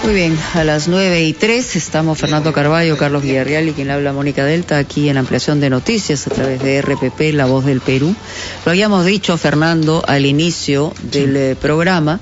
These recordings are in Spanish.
Muy bien, a las 9:03 estamos Fernando Carballo, Carlos Villarreal y quien le habla Mónica Delta aquí en Ampliación de Noticias a través de RPP, La Voz del Perú. Lo habíamos dicho, Fernando, al inicio del programa,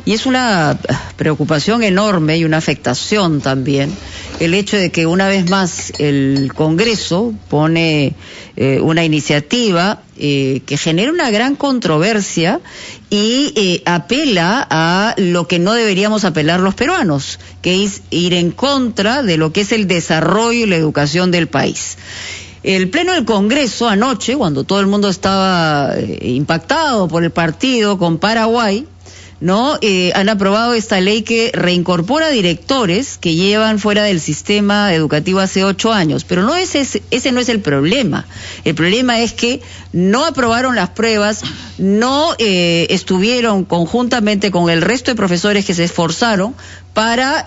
y es una preocupación enorme y una afectación también el hecho de que una vez más el Congreso pone una iniciativa que genera una gran controversia y apela a lo que no deberíamos apelar los peruanos, que es ir en contra de lo que es el desarrollo y la educación del país. El Pleno del Congreso anoche, cuando todo el mundo estaba impactado por el partido con Paraguay, han aprobado esta ley que reincorpora directores que llevan fuera del sistema educativo hace 8 años, pero no ese no es el problema. El problema es que no aprobaron las pruebas, no estuvieron conjuntamente con el resto de profesores que se esforzaron para,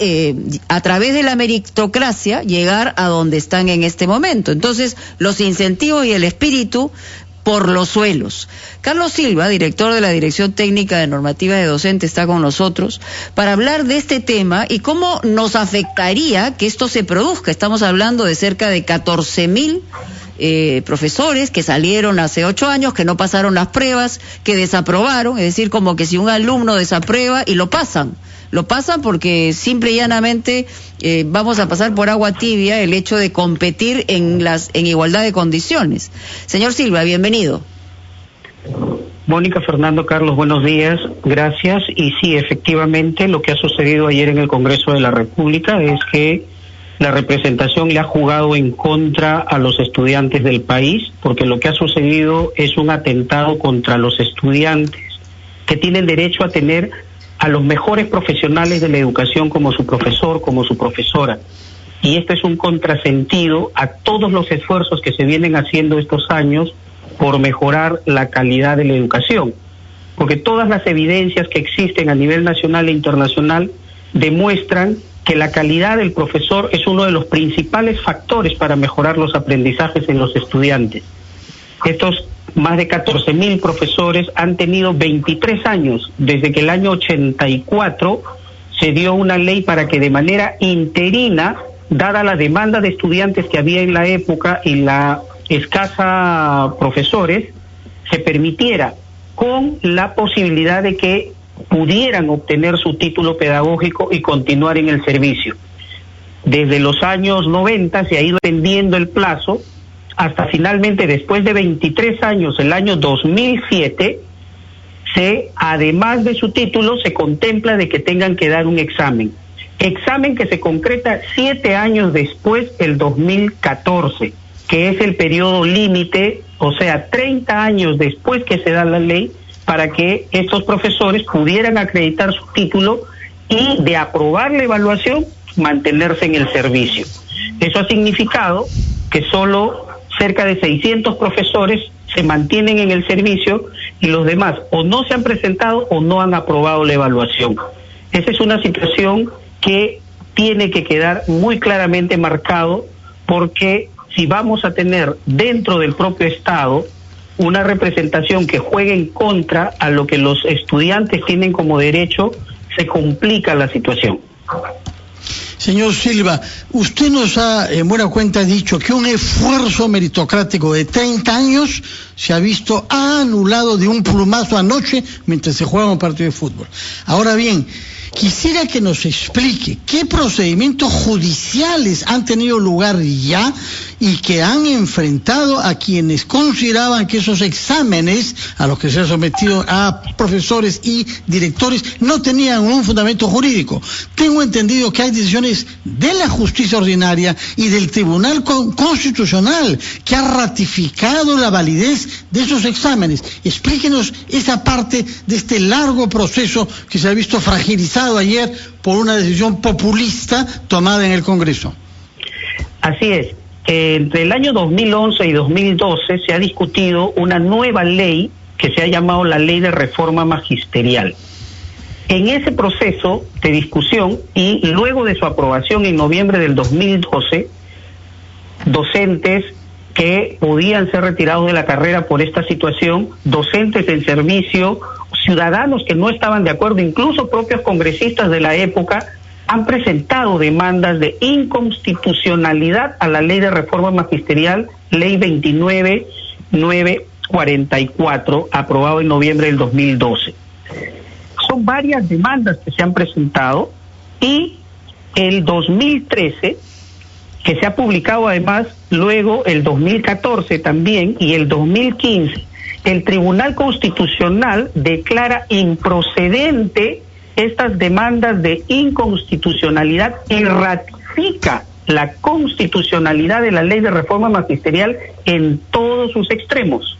a través de la meritocracia, llegar a donde están en este momento. Entonces, los incentivos y el espíritu por los suelos. Carlos Silva, director de la Dirección Técnica de Normativa de Docentes, está con nosotros para hablar de este tema y cómo nos afectaría que esto se produzca. Estamos hablando de cerca de 14.000 profesores que salieron hace 8 años, que no pasaron las pruebas, que desaprobaron, es decir, como que si un alumno desaprueba y lo pasan porque simple y llanamente vamos a pasar por agua tibia el hecho de competir en igualdad de condiciones. Señor Silva, bienvenido. Mónica, Fernando, Carlos, buenos días, gracias. Y sí, efectivamente, lo que ha sucedido ayer en el Congreso de la República es que la representación le ha jugado en contra a los estudiantes del país, porque lo que ha sucedido es un atentado contra los estudiantes que tienen derecho a tener a los mejores profesionales de la educación como su profesor, como su profesora. Y esto es un contrasentido a todos los esfuerzos que se vienen haciendo estos años por mejorar la calidad de la educación. Porque todas las evidencias que existen a nivel nacional e internacional demuestran que la calidad del profesor es uno de los principales factores para mejorar los aprendizajes en los estudiantes. Estos más de 14.000 profesores han tenido 23 años, desde que el año 84 se dio una ley para que de manera interina, dada la demanda de estudiantes que había en la época y la escasa profesores, se permitiera con la posibilidad de que pudieran obtener su título pedagógico y continuar en el servicio. Desde los años 90 se ha ido extendiendo el plazo hasta finalmente, después de 23 años, el año 2007, además de su título, se contempla de que tengan que dar un examen que se concreta 7 años después, el 2014, que es el periodo límite, o sea, 30 años después que se da la ley, para que estos profesores pudieran acreditar su título y, de aprobar la evaluación, mantenerse en el servicio. Eso ha significado que solo cerca de 600 profesores se mantienen en el servicio y los demás o no se han presentado o no han aprobado la evaluación. Esa es una situación que tiene que quedar muy claramente marcado, porque si vamos a tener dentro del propio Estado una representación que juegue en contra a lo que los estudiantes tienen como derecho, se complica la situación. Señor Silva, usted nos ha en buena cuenta dicho que un esfuerzo meritocrático de 30 años se ha visto anulado de un plumazo anoche mientras se juega un partido de fútbol. Ahora bien, quisiera que nos explique qué procedimientos judiciales han tenido lugar ya y que han enfrentado a quienes consideraban que esos exámenes a los que se ha sometido a profesores y directores no tenían un fundamento jurídico. Tengo entendido que hay decisiones de la justicia ordinaria y del Tribunal Constitucional que ha ratificado la validez de esos exámenes. Explíquenos esa parte de este largo proceso que se ha visto fragilizado ayer por una decisión populista tomada en el Congreso. Así es. Entre el año 2011 y 2012 se ha discutido una nueva ley que se ha llamado la Ley de Reforma Magisterial. En ese proceso de discusión y luego de su aprobación en noviembre del 2012, docentes que podían ser retirados de la carrera por esta situación, docentes en servicio, ciudadanos que no estaban de acuerdo, incluso propios congresistas de la época, han presentado demandas de inconstitucionalidad a la Ley de Reforma Magisterial, Ley 29944, aprobado en noviembre del 2012. Son varias demandas que se han presentado y el 2013, que se ha publicado además luego el 2014 también y el 2015, el Tribunal Constitucional declara improcedente estas demandas de inconstitucionalidad y ratifica la constitucionalidad de la Ley de Reforma Magisterial en todos sus extremos,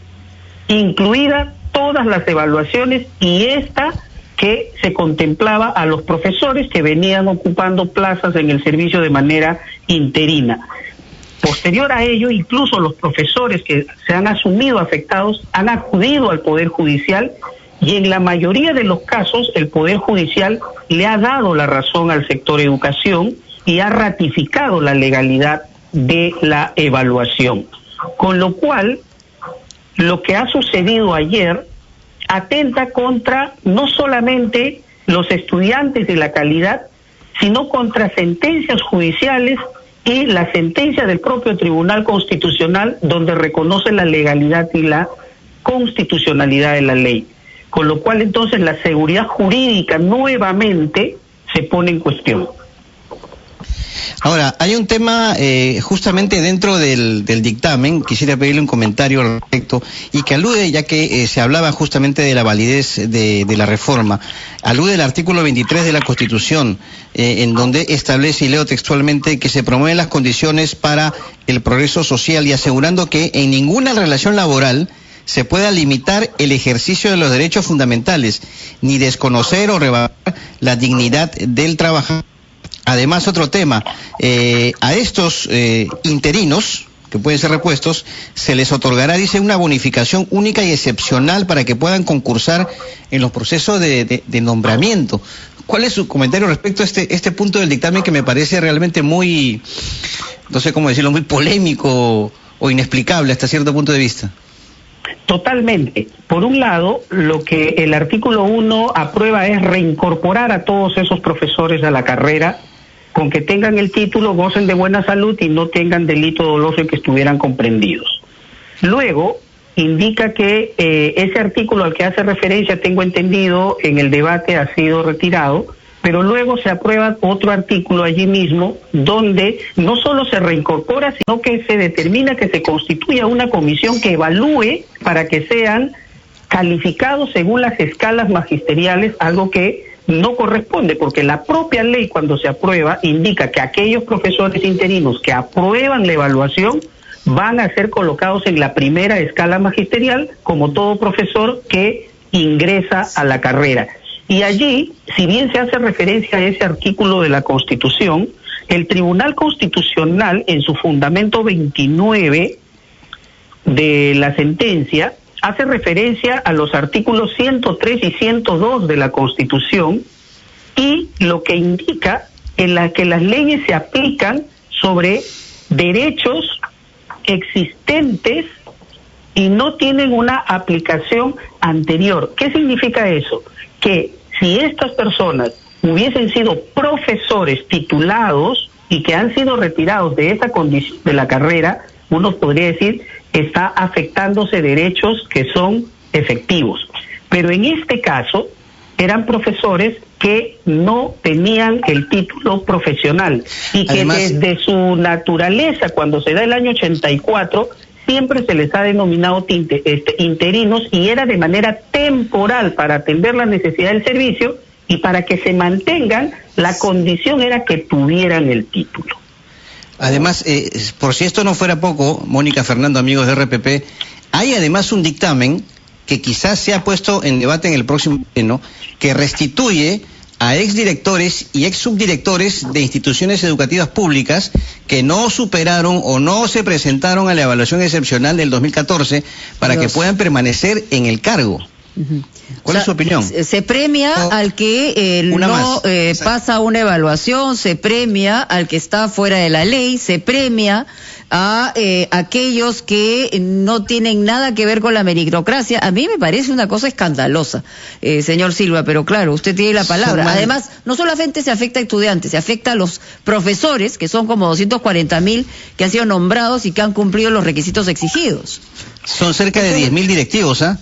incluidas todas las evaluaciones y esta que se contemplaba a los profesores que venían ocupando plazas en el servicio de manera interina. Posterior a ello, incluso los profesores que se han asumido afectados han acudido al Poder Judicial y en la mayoría de los casos el Poder Judicial le ha dado la razón al sector educación y ha ratificado la legalidad de la evaluación. Con lo cual, lo que ha sucedido ayer atenta contra no solamente los estudiantes y la calidad, sino contra sentencias judiciales y la sentencia del propio Tribunal Constitucional, donde reconoce la legalidad y la constitucionalidad de la ley. Con lo cual, entonces, la seguridad jurídica nuevamente se pone en cuestión. Ahora, hay un tema justamente dentro del dictamen, quisiera pedirle un comentario al respecto, y que alude, ya que se hablaba justamente de la validez de la reforma, alude al artículo 23 de la Constitución, en donde establece, y leo textualmente, que se promueven las condiciones para el progreso social y asegurando que en ninguna relación laboral se pueda limitar el ejercicio de los derechos fundamentales, ni desconocer o rebajar la dignidad del trabajador. Además, otro tema, a estos interinos, que pueden ser repuestos, se les otorgará, dice, una bonificación única y excepcional para que puedan concursar en los procesos de nombramiento. ¿Cuál es su comentario respecto a este punto del dictamen que me parece realmente muy, no sé cómo decirlo, muy polémico o inexplicable hasta cierto punto de vista? Totalmente. Por un lado, lo que el artículo 1 aprueba es reincorporar a todos esos profesores a la carrera, con que tengan el título, gocen de buena salud y no tengan delito doloso y que estuvieran comprendidos. Luego, indica que ese artículo al que hace referencia, tengo entendido, en el debate ha sido retirado, pero luego se aprueba otro artículo allí mismo donde no solo se reincorpora, sino que se determina que se constituya una comisión que evalúe para que sean calificados según las escalas magisteriales, algo que no corresponde, porque la propia ley, cuando se aprueba, indica que aquellos profesores interinos que aprueban la evaluación van a ser colocados en la primera escala magisterial, como todo profesor que ingresa a la carrera. Y allí, si bien se hace referencia a ese artículo de la Constitución, el Tribunal Constitucional, en su fundamento 29 de la sentencia, hace referencia a los artículos 103 y 102 de la Constitución y lo que indica en la que las leyes se aplican sobre derechos existentes y no tienen una aplicación anterior. ¿Qué significa eso? Que si estas personas hubiesen sido profesores titulados y que han sido retirados de esa condición de la carrera, uno podría decir está afectándose derechos que son efectivos. Pero en este caso eran profesores que no tenían el título profesional y que además, desde su naturaleza, cuando se da el año 84, siempre se les ha denominado interinos y era de manera temporal para atender la necesidad del servicio y para que se mantengan, la condición era que tuvieran el título. Además, por si esto no fuera poco, Mónica, Fernando, amigos de RPP, hay además un dictamen que quizás sea puesto en debate en el próximo pleno, que restituye a exdirectores y exsubdirectores de instituciones educativas públicas que no superaron o no se presentaron a la evaluación excepcional del 2014 para que puedan permanecer en el cargo. ¿Cuál es su opinión? Se premia al que no pasa una evaluación, se premia al que está fuera de la ley, se premia a aquellos que no tienen nada que ver con la meritocracia. A mí me parece una cosa escandalosa, señor Silva, pero claro, usted tiene la palabra. Además, no solamente se afecta a estudiantes, se afecta a los profesores, que son como 240.000 que han sido nombrados y que han cumplido los requisitos exigidos. Son cerca de 10.000 directivos, ¿ah?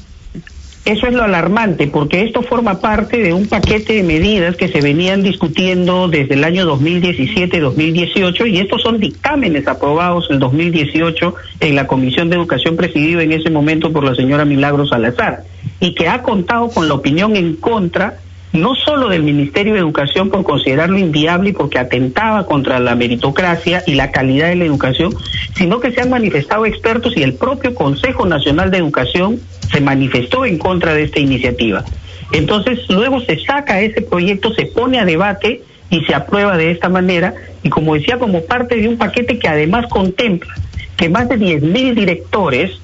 Eso es lo alarmante, porque esto forma parte de un paquete de medidas que se venían discutiendo desde el año 2017-2018, y estos son dictámenes aprobados en 2018 en la Comisión de Educación presidida en ese momento por la señora Milagros Salazar, y que ha contado con la opinión en contra, no solo del Ministerio de Educación por considerarlo inviable y porque atentaba contra la meritocracia y la calidad de la educación, sino que se han manifestado expertos y el propio Consejo Nacional de Educación se manifestó en contra de esta iniciativa. Entonces, luego se saca ese proyecto, se pone a debate y se aprueba de esta manera, y como decía, como parte de un paquete que además contempla que más de 10.000 directores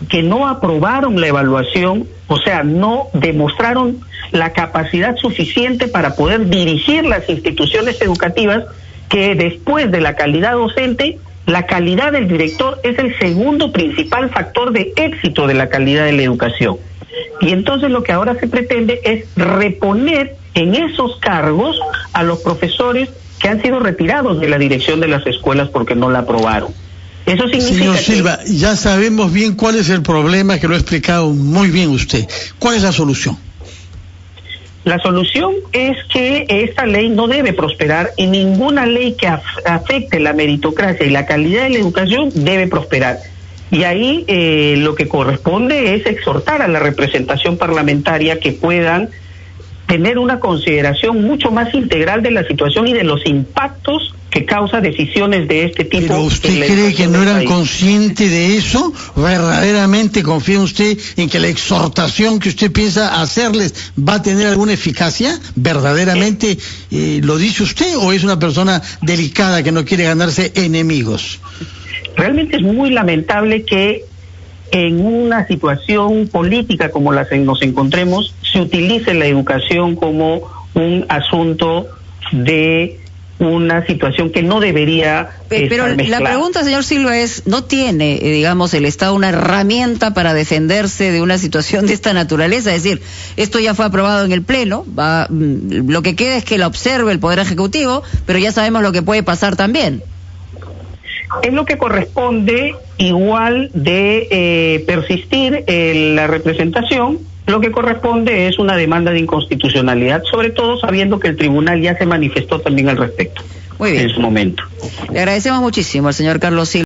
que no aprobaron la evaluación, o sea, no demostraron la capacidad suficiente para poder dirigir las instituciones educativas, que después de la calidad docente, la calidad del director es el segundo principal factor de éxito de la calidad de la educación. Y entonces lo que ahora se pretende es reponer en esos cargos a los profesores que han sido retirados de la dirección de las escuelas porque no la aprobaron. Eso significa Señor Silva, ya sabemos bien cuál es el problema, que lo ha explicado muy bien usted. ¿Cuál es la solución? La solución es que esta ley no debe prosperar, y ninguna ley que afecte la meritocracia y la calidad de la educación debe prosperar. Y ahí lo que corresponde es exhortar a la representación parlamentaria que puedan tener una consideración mucho más integral de la situación y de los impactos que causa decisiones de este tipo. ¿Pero usted cree que no eran conscientes de eso? ¿Verdaderamente confía usted en que la exhortación que usted piensa hacerles va a tener alguna eficacia? ¿Verdaderamente lo dice usted, o es una persona delicada que no quiere ganarse enemigos? Realmente es muy lamentable que en una situación política como la que nos encontremos se utilice la educación como un asunto de una situación que no debería pero estar mezclada. La pregunta, señor Silva, es, ¿no tiene, digamos, el Estado una herramienta para defenderse de una situación de esta naturaleza? Es decir, esto ya fue aprobado en el Pleno, lo que queda es que la observe el Poder Ejecutivo, pero ya sabemos lo que puede pasar también. Es lo que corresponde igual de persistir en la representación. Lo que corresponde es una demanda de inconstitucionalidad, sobre todo sabiendo que el tribunal ya se manifestó también al respecto. Muy bien. En su momento. Le agradecemos muchísimo al señor Carlos Silva.